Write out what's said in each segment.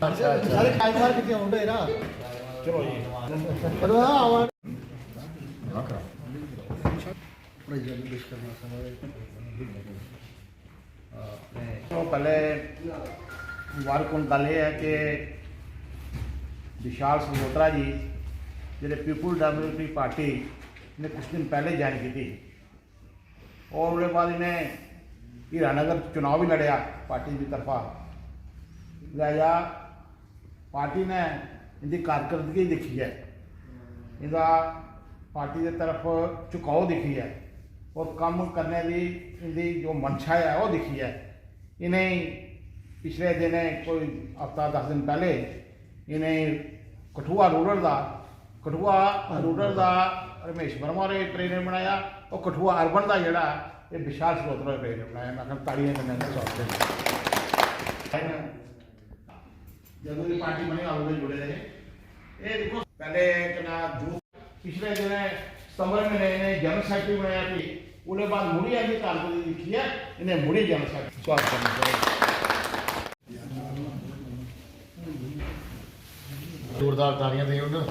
सारे खाई मार कितने होंगे ना चलो ये पर हां आवाज तो पहले वारकुन गल ये है कि विशाल सल्होत्रा जी जो पीपुल डेमोक्रेटिक पार्टी ने कुछ दिन पहले ज्वाइन की थी और उसके बाद इन्हें हीरानगर चुनाव भी लड़िया पार्टी की तरफा लिहाजा पार्टी ने इनकी कारकर्दगी दिखी है, इनका पार्टी की तरफ झुकाव दिखी है और काम करने की इनकी जो मंशा है वो दिखी है। इन्हें पिछले दिन कोई हफ्ता 10 दिन पहले इन्हें कठुआ रूरल का रमेश वर्मा ने ट्रेनर बनाया और कठुआ अर्बन का जोड़ा ये विशाल सल्होत्रा ने ट्रेनर बनाया। मैं ताड़ियां करने जब पार्टी बनी आगे जुड़े रहे ये देखो पहले जो पिछले दिन सितंबर महीने इन्हें जनरल सेक्रेटरी बनाया थी उसके बाद मुड़ी आगे कारकर्दगी लिखी है इन्हें मुड़ी जनरल सेक्रेटरी स्वागत करना चाहिए। जोरदार तालियां दें उन्हें।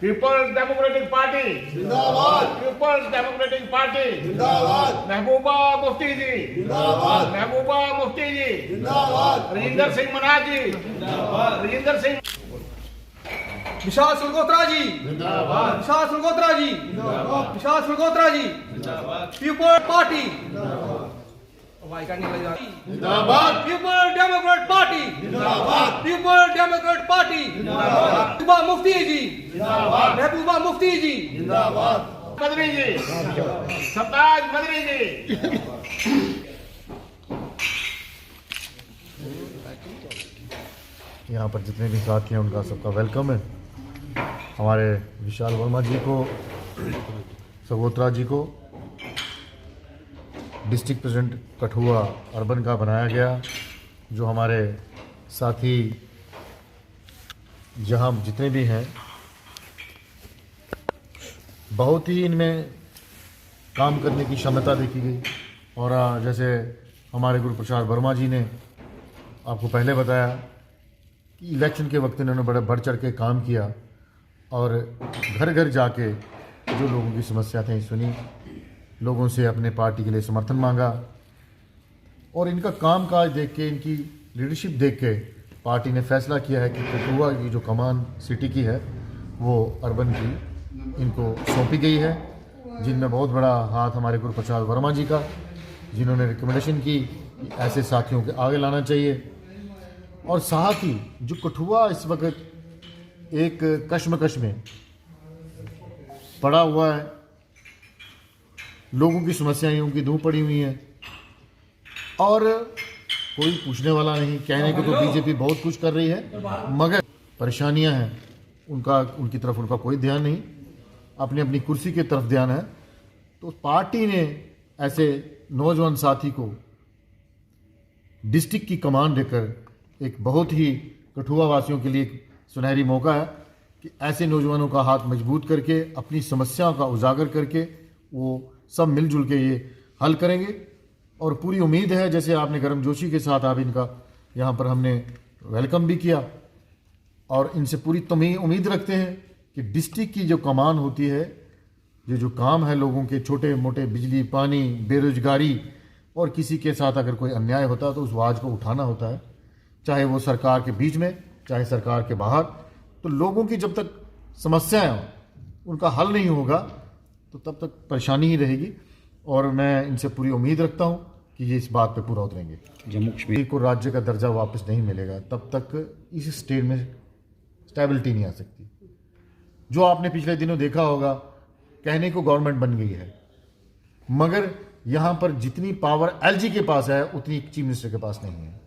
पीपल्स डेमोक्रेटिक पार्टी जिंदाबाद, पीपल्स डेमोक्रेटिक पार्टी जिंदाबाद, महबूबा मुफ्ती जी जिंदाबाद, महबूबा मुफ्ती जी जिंदाबाद, राजेंद्र सिंह मनाज जी जिंदाबाद, राजेंद्र सिंह विशाल सल्होत्रा जी जिंदाबाद, विशाल सल्होत्रा जी जिंदाबाद, विशाल सल्होत्रा जी पीपल पार्टी जिंदाबाद, पीपल डेमोक्रेट पार्टी जिंदाबाद, people Democrat party Mehbooba Mufti जी जिंदाबाद, महबूबा मुफ्ती जी जिंदाबाद, मदनी जी सरताज मदनी जी यहाँ पर जितने भी साथी हैं उनका सबका वेलकम है। हमारे विशाल वर्मा जी को, सल्होत्रा जी को डिस्ट्रिक्ट प्रेसिडेंट कठुआ अर्बन का बनाया गया। जो हमारे साथी जहाँ जितने भी हैं बहुत ही इनमें काम करने की क्षमता देखी गई। और जैसे हमारे गुरु प्रसाद वर्मा जी ने आपको पहले बताया कि इलेक्शन के वक्त इन्होंने बड़े बढ़ चढ़ के काम किया और घर घर जाके जो लोगों की समस्या थी सुनी, लोगों से अपने पार्टी के लिए समर्थन मांगा और इनका कामकाज देख के, इनकी लीडरशिप देख के पार्टी ने फैसला किया है कि कठुआ की जो कमान सिटी की है वो अर्बन की इनको सौंपी गई है, जिनमें बहुत बड़ा हाथ हमारे गुरु प्रसाद वर्मा जी का, जिन्होंने रिकमेंडेशन की कि ऐसे साथियों के आगे लाना चाहिए। और साथ ही जो कठुआ इस वक्त एक कश्मकश में पड़ा हुआ है, लोगों की समस्याएं उनकी धूप पड़ी हुई हैं और कोई पूछने वाला नहीं। कहने को तो बीजेपी बहुत कुछ कर रही है मगर परेशानियां हैं उनकी तरफ उनका कोई ध्यान नहीं, अपनी अपनी कुर्सी की तरफ ध्यान है। तो पार्टी ने ऐसे नौजवान साथी को डिस्ट्रिक्ट की कमान देकर एक बहुत ही कठुआ वासियों के लिए एक सुनहरी मौका है कि ऐसे नौजवानों का हाथ मजबूत करके अपनी समस्याओं का उजागर करके वो सब मिलजुल के ये हल करेंगे। और पूरी उम्मीद है, जैसे आपने गर्मजोशी के साथ आप इनका यहाँ पर हमने वेलकम भी किया और इनसे पूरी उम्मीद रखते हैं कि डिस्ट्रिक्ट की जो कमान होती है, जो काम है लोगों के छोटे मोटे बिजली पानी बेरोजगारी और किसी के साथ अगर कोई अन्याय होता है तो उस आवाज़ को उठाना होता है, चाहे वो सरकार के बीच में चाहे सरकार के बाहर। तो लोगों की जब तक समस्याएं उनका हल नहीं होगा तो तब तक परेशानी ही रहेगी। और मैं इनसे पूरी उम्मीद रखता हूं कि ये इस बात पे पूरा उतरेंगे। जम्मू कश्मीर को राज्य का दर्जा वापस नहीं मिलेगा तब तक इस स्टेट में स्टेबिलिटी नहीं आ सकती। जो आपने पिछले दिनों देखा होगा, कहने को गवर्नमेंट बन गई है मगर यहाँ पर जितनी पावर एलजी के पास है उतनी चीफ मिनिस्टर के पास नहीं है।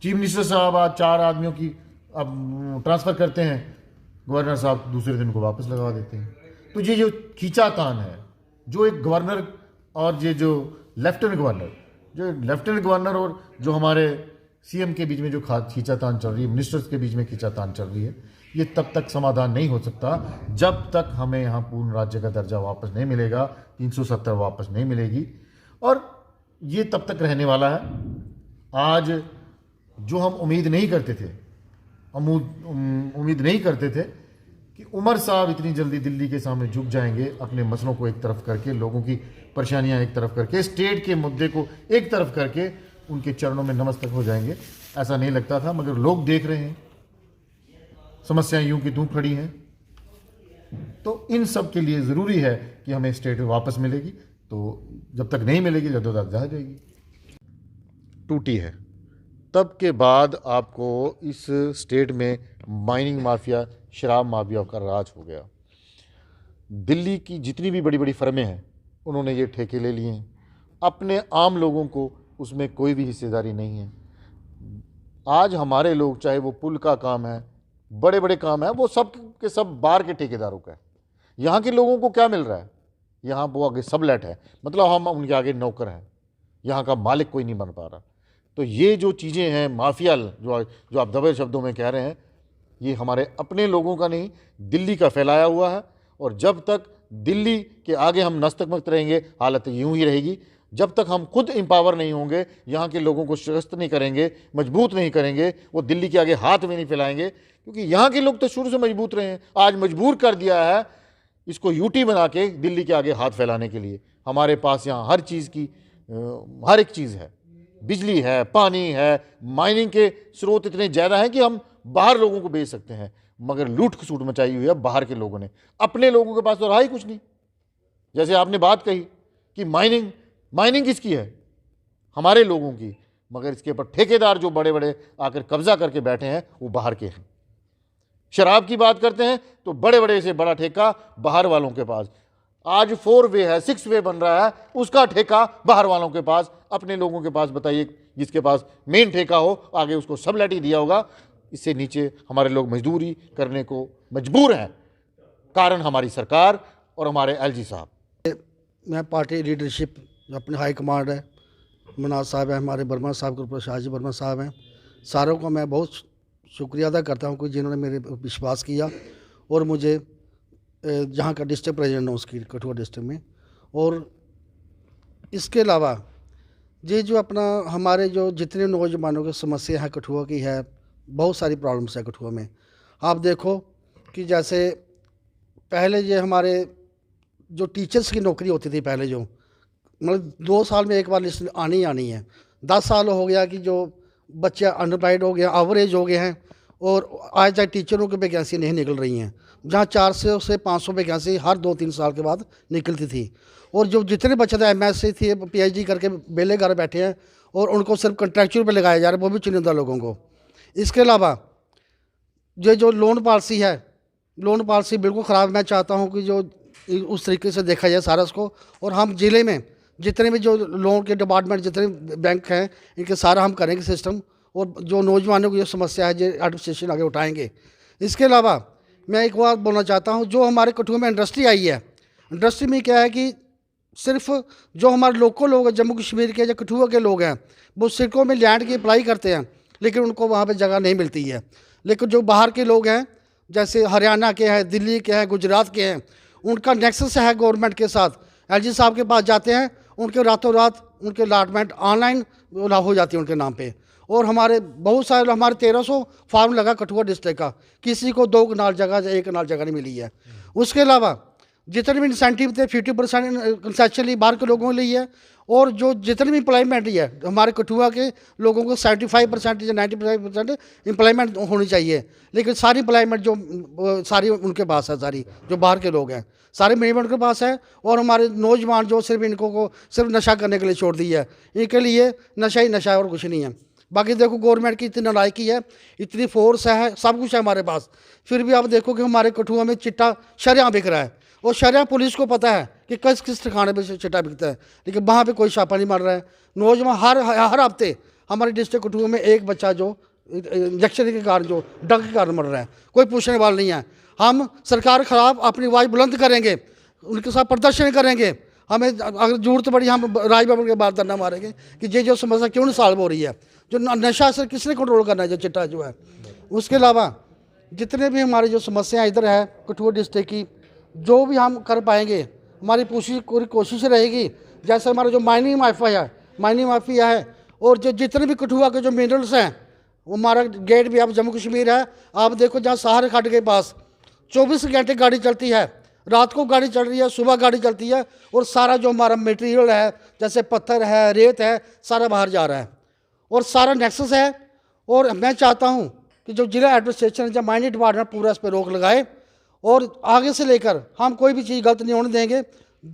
चीफ मिनिस्टर साहब आज 4 आदमियों की अब ट्रांसफ़र करते हैं, गवर्नर साहब दूसरे दिन को वापस लगा देते हैं। तो ये जो खींचातान है, जो एक गवर्नर और ये जो लेफ्टिनेंट गवर्नर और जो हमारे सीएम के बीच में जो खींचातान चल रही है, मिनिस्टर्स के बीच में खींचातान चल रही है, ये तब तक समाधान नहीं हो सकता जब तक हमें यहाँ पूर्ण राज्य का दर्जा वापस नहीं मिलेगा, 370 वापस नहीं मिलेगी। और ये तब तक रहने वाला है। आज जो हम उम्मीद नहीं करते थे कि उमर साहब इतनी जल्दी दिल्ली के सामने झुक जाएंगे, अपने मसलों को एक तरफ करके, लोगों की परेशानियां एक तरफ करके, स्टेट के मुद्दे को एक तरफ करके उनके चरणों में नमस्तक हो जाएंगे। ऐसा नहीं लगता था, मगर लोग देख रहे हैं समस्याएं यूं की त्यों खड़ी हैं। तो इन सब के लिए ज़रूरी है कि हमें स्टेट वापस मिलेगी। तो जब तक नहीं मिलेगी जद्दोजहद जारी रहेगी। टूटी है तब के बाद आपको इस स्टेट में माइनिंग माफिया, शराब माफिया का राज हो गया। दिल्ली की जितनी भी बड़ी बड़ी फर्में हैं उन्होंने ये ठेके ले लिए हैं। अपने आम लोगों को उसमें कोई भी हिस्सेदारी नहीं है। आज हमारे लोग, चाहे वो पुल का काम है, बड़े बड़े काम है, वो सब के सब बाहर के ठेकेदारों का है। यहाँ के लोगों को क्या मिल रहा है? यहाँ वो आगे सबलेट है, मतलब हम उनके आगे नौकर हैं, यहाँ का मालिक कोई नहीं बन पा रहा। तो ये जो चीज़ें हैं माफिया, जो आप दबे शब्दों में कह रहे हैं, ये हमारे अपने लोगों का नहीं, दिल्ली का फैलाया हुआ है। और जब तक दिल्ली के आगे हम नतमस्तक रहेंगे, हालत यूं ही रहेगी। जब तक हम खुद एम्पावर नहीं होंगे, यहाँ के लोगों को शिकस्त नहीं करेंगे, मजबूत नहीं करेंगे, वो दिल्ली के आगे हाथ में नहीं फैलाएंगे। क्योंकि यहाँ के लोग तो शुरू से मजबूत रहे हैं, आज मजबूर कर दिया है इसको यूटी बना के दिल्ली के आगे हाथ फैलाने के लिए। हमारे पास यहाँ हर चीज़ की हर एक चीज़ है, बिजली है, पानी है, माइनिंग के स्रोत इतने ज़्यादा हैं कि हम बाहर लोगों को बेच सकते हैं। मगर लूट खसूट मचाई हुई है बाहर के लोगों ने, अपने लोगों के पास तो रहा ही कुछ नहीं। जैसे आपने बात कही कि माइनिंग किसकी है? हमारे लोगों की। मगर इसके ऊपर ठेकेदार जो बड़े बड़े आकर कब्जा करके बैठे हैं वो बाहर के हैं। शराब की बात करते हैं तो बड़े बड़े से बड़ा ठेका बाहर वालों के पास। आज 4 वे है, 6 वे बन रहा है, उसका ठेका बाहर वालों के पास। अपने लोगों के पास बताइए, जिसके पास मेन ठेका हो, आगे उसको सबलेट ही दिया होगा। इससे नीचे हमारे लोग मजदूरी करने को मजबूर हैं, कारण हमारी सरकार और हमारे एलजी साहब। मैं पार्टी लीडरशिप, अपने हाई कमांड है, मनाज साहब है, हमारे वर्मा साहब, गुरप्रसाद जी वर्मा साहब हैं, सारों का मैं बहुत शुक्रिया अदा करता हूँ कि जिन्होंने मेरे विश्वास किया और मुझे जहाँ का डिस्ट्रिक्ट प्रेसिडेंट हूँ उसकी कठुआ डिस्ट्रिक्ट में। और इसके अलावा ये जो अपना हमारे जो जितने नौजवानों की समस्या है कठुआ की है, बहुत सारी प्रॉब्लम्स है कठुआ में। आप देखो कि जैसे पहले ये हमारे जो टीचर्स की नौकरी होती थी पहले, जो मतलब 2 साल में एक बार लिस्ट आनी ही आनी है। 10 साल हो गया कि जो बच्चे अनएम्प्लॉयड हो गए, एवरेज हो गए हैं, और आज तक टीचरों की वैकेंसी नहीं निकल रही हैं। जहाँ 400 से 500 वैकेंसी हर 2-3 साल के बाद निकलती थी। और जो जितने बच्चे थे MSc थे, PhD करके बेले घर बैठे हैं, और उनको सिर्फ कॉन्ट्रैक्चुअल पे लगाया जा रहा है, वो भी चुनिंदा लोगों को। इसके अलावा ये जो लोन पॉलिसी है, लोन पॉलिसी बिल्कुल ख़राब। मैं चाहता हूँ कि जो उस तरीके से देखा जाए सारा उसको, और हम ज़िले में जितने भी जो लोन के डिपार्टमेंट, जितने बैंक हैं, इनके सारा हम करेंगे सिस्टम, और जो नौजवानों की जो समस्या है जो एडमिनिस्ट्रेशन आगे उठाएंगे। इसके अलावा मैं एक बात बोलना चाहता हूँ, जो हमारे कठुआ में इंडस्ट्री आई है, इंडस्ट्री में क्या है कि सिर्फ जो हमारे लोकल लोग हैं, जम्मू कश्मीर के या कठुआ के लोग हैं, वो सिडकों में लैंड की अप्लाई करते हैं, लेकिन उनको वहाँ पे जगह नहीं मिलती है। लेकिन जो बाहर के लोग हैं, जैसे हरियाणा के हैं, दिल्ली के हैं, गुजरात के हैं, उनका नेक्सस है गवर्नमेंट के साथ। एलजी साहब के पास जाते हैं, उनके रातों रात उनके अलाटमेंट ऑनलाइन हो जाती है उनके नाम पे। और हमारे बहुत सारे, हमारे 1300 फार्म लगा कठुआ डिस्ट्रिक्ट का, किसी को 2 कनाल जगह या 1 कनाल जगह नहीं मिली है। उसके अलावा जितने भी इंसेंटिव थे 50% कंसेशनली बाहर के लोगों के लिए है। और जो जितने भी एम्प्लॉयमेंट है हमारे कठुआ के लोगों को 75% या 95% एम्प्लॉयमेंट होनी चाहिए, लेकिन सारी एम्प्लॉयमेंट जो सारी उनके पास है, सारी जो बाहर के लोग हैं सारे मैनेजमेंट के पास है। और हमारे नौजवान जो सिर्फ इनको को सिर्फ नशा करने के लिए छोड़ दी है, इनके लिए नशा ही नशा है और कुछ नहीं है। बाकी देखो गवर्नमेंट की इतनी नालायकी है, इतनी फोर्स है, सब कुछ है हमारे पास, फिर भी आप देखो कि हमारे कठुआ में चिट्टा शरेआम बिक रहा है। और शरेआम पुलिस को पता है कि किस ठिकाने पे चिट्टा बिकता है, लेकिन वहाँ पे कोई छापा नहीं मार रहा है। नौजवान हर हफ्ते हमारे डिस्ट्रिक्ट कठुआ में एक बच्चा जो इंजेक्शन के कारण, जो डंग के कारण मर रहा है, कोई पूछने वाला नहीं है। हम सरकार के खिलाफ अपनी आवाज़ बुलंद करेंगे, उनके साथ प्रदर्शन करेंगे। हमें अगर जरूरत पड़ी हम राजभवन के बाहर धरना मारेंगे कि ये जो समस्या क्यों नहीं सॉल्व हो रही है, जो नशा से किसने कंट्रोल करना है, जो चिट्टा जो है। उसके अलावा जितने भी हमारी जो समस्याएं इधर है कठुआ डिस्ट्रिक्ट की, जो भी हम कर पाएंगे हमारी पूरी कोशिश रहेगी। जैसे हमारा जो माइनिंग माफिया है और जो जितने भी कठुआ के जो मिनरल्स हैं, वो हमारा गेट भी अब जम्मू कश्मीर है। आप देखो जहाँ सहार खड्ड के पास 24 घंटे गाड़ी चलती है, रात को गाड़ी चल रही है, सुबह गाड़ी चलती है, और सारा जो हमारा मटेरियल है जैसे पत्थर है, रेत है, सारा बाहर जा रहा है और सारा नेक्सस है। और मैं चाहता हूँ कि जो जिला एडमिनिस्ट्रेशन या माइनिंग डिपार्टमेंट पूरा इस पर रोक लगाए और आगे से लेकर हम कोई भी चीज़ गलत नहीं होने देंगे।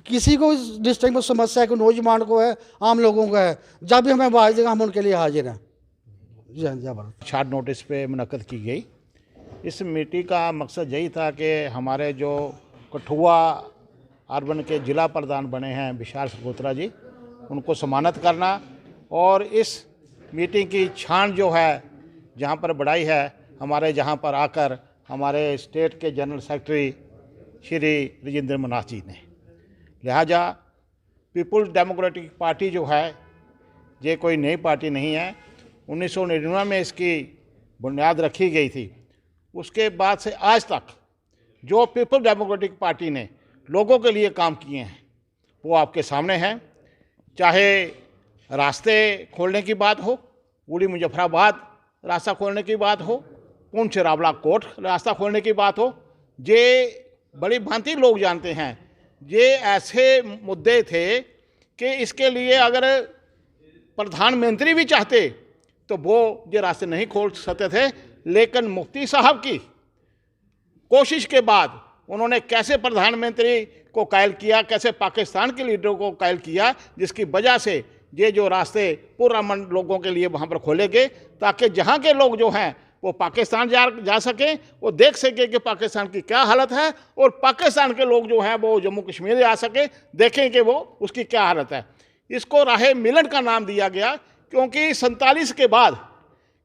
किसी को इस डिस्ट्रिक्ट में समस्या है, कोई नौजवान को है, आम लोगों को है, जब भी हमें आवाज़ देगा हम उनके लिए हाजिर हैं। जय भारत। शॉर्ट नोटिस पे मुनक्कद की गई। इस मीटिंग का मकसद यही था कि हमारे जो कठुआ अर्बन के ज़िला प्रधान बने हैं विशाल सकोत्रा जी, उनको सम्मानित करना और इस मीटिंग की छान जो है जहाँ पर बढ़ाई है हमारे जहाँ पर आकर हमारे स्टेट के जनरल सेक्रेटरी श्री राजेंद्र मनास जी ने। लिहाजा पीपुल्स डेमोक्रेटिक पार्टी जो है ये कोई नई पार्टी नहीं है। 1999 में इसकी बुनियाद रखी गई थी। उसके बाद से आज तक जो पीपल डेमोक्रेटिक पार्टी ने लोगों के लिए काम किए हैं वो आपके सामने हैं। चाहे रास्ते खोलने की बात हो, उड़ी मुजफ्फराबाद रास्ता खोलने की बात हो, पुंछ रावला कोट रास्ता खोलने की बात हो, ये बड़ी भांति लोग जानते हैं। ये ऐसे मुद्दे थे कि इसके लिए अगर प्रधानमंत्री भी चाहते तो वो ये रास्ते नहीं खोल सकते थे। लेकिन मुफ्ती साहब की कोशिश के बाद उन्होंने कैसे प्रधानमंत्री को कायल किया, कैसे पाकिस्तान के लीडरों को कायल किया, जिसकी वजह से ये जो रास्ते पुरअमन लोगों के लिए वहाँ पर खोले गए ताकि जहाँ के लोग जो हैं वो पाकिस्तान जा सकें, वो देख सके कि पाकिस्तान की क्या हालत है, और पाकिस्तान के लोग जो हैं वो जम्मू कश्मीर आ सके, देखें कि वो उसकी क्या हालत है। इसको राह मिलन का नाम दिया गया क्योंकि 47 के बाद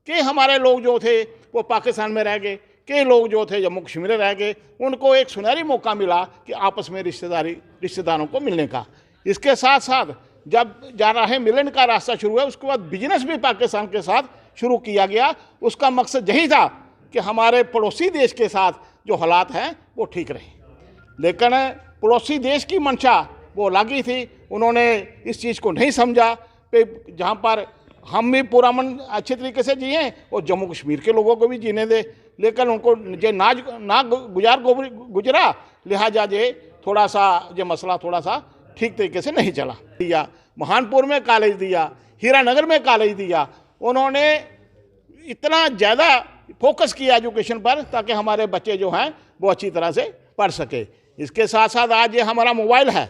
के हमारे लोग जो थे वो पाकिस्तान में रह गए, के लोग जो थे जम्मू कश्मीर रह गए। उनको एक सुनहरी मौका मिला कि आपस में रिश्तेदारों को मिलने का। इसके साथ साथ जब जा रहे मिलन का रास्ता शुरू हुआ, उसके बाद बिजनेस भी पाकिस्तान के साथ शुरू किया गया। उसका मकसद यही था कि हमारे पड़ोसी देश के साथ जो हालात हैं वो ठीक रहे। लेकिन पड़ोसी देश की मंशा वो अलग ही थी। उन्होंने इस चीज़ को नहीं समझा कि जहाँ पर हम भी पुरअमन अच्छे तरीके से जिए और जम्मू कश्मीर के लोगों को भी जीने दे। लेकिन उनको जे ना गुजरा, लिहाजा ये थोड़ा सा ये मसला थोड़ा सा ठीक तरीके से नहीं चला। दिया महानपुर में कॉलेज दिया, हीरानगर में कॉलेज दिया। उन्होंने इतना ज़्यादा फोकस किया एजुकेशन पर ताकि हमारे बच्चे जो हैं वो अच्छी तरह से पढ़ सके। इसके साथ साथ आज ये हमारा मोबाइल है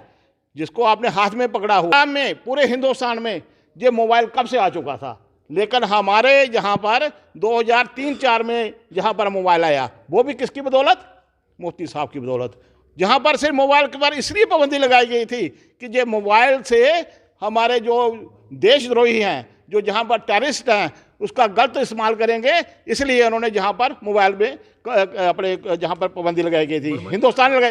जिसको आपने हाथ में पकड़ा हुआ में पूरे हिंदुस्तान में ये मोबाइल कब से आ चुका था, लेकिन हमारे यहाँ पर 2003-04 में जहाँ पर मोबाइल आया वो भी किसकी बदौलत, मुफ्ती साहब की बदौलत। जहाँ पर सिर्फ मोबाइल के पर इसलिए पाबंदी लगाई गई थी कि ये मोबाइल से हमारे जो देशद्रोही हैं, जो जहाँ पर टेररिस्ट हैं, उसका गलत इस्तेमाल करेंगे, इसलिए उन्होंने जहाँ पर मोबाइल में अपने जहाँ पर पाबंदी लगाई गई थी हिंदुस्तान में लगाई।